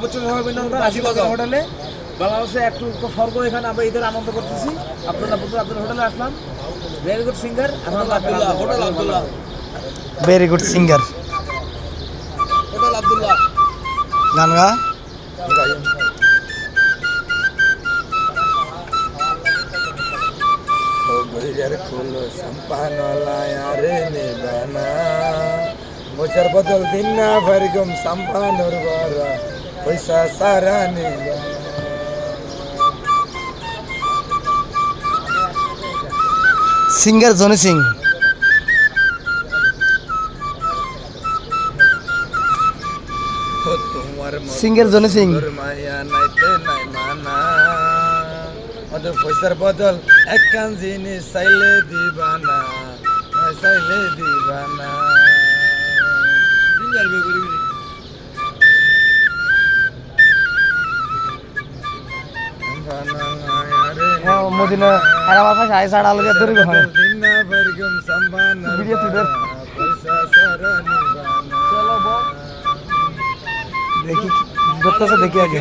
শুভেচ্ছা অভিনন্দন আশীর্বাদ হোটেলে বাংলাদেশে একটু স্বর্গ এখানে আমরা ঈদের আনন্দ করতেছি আপনাদের হোটেলে আসলাম very good singer hotel Abdullah very good singer hotel Abdullah গান গা বছর বদল দিন না ভারিগম সম্পানোর বারা পয়সা সারা নিবা সিঙ্গার জনি সিং তোমার সিঙ্গার জনি সিং মায়া নাইতে নাই মানা অত পয়সার বদল এক কান জিনিস চাইলে দিবানা চাইলে দিবানা মদিনা এরা বাপা সাড়ে সাড়ে আলো দিয়ে ধরে হয় দিনা ভারিগম সম্পানোর ভিডিও তুলে পয়সা সারা নিবানা দেখি ধরতেছে দেখি আগে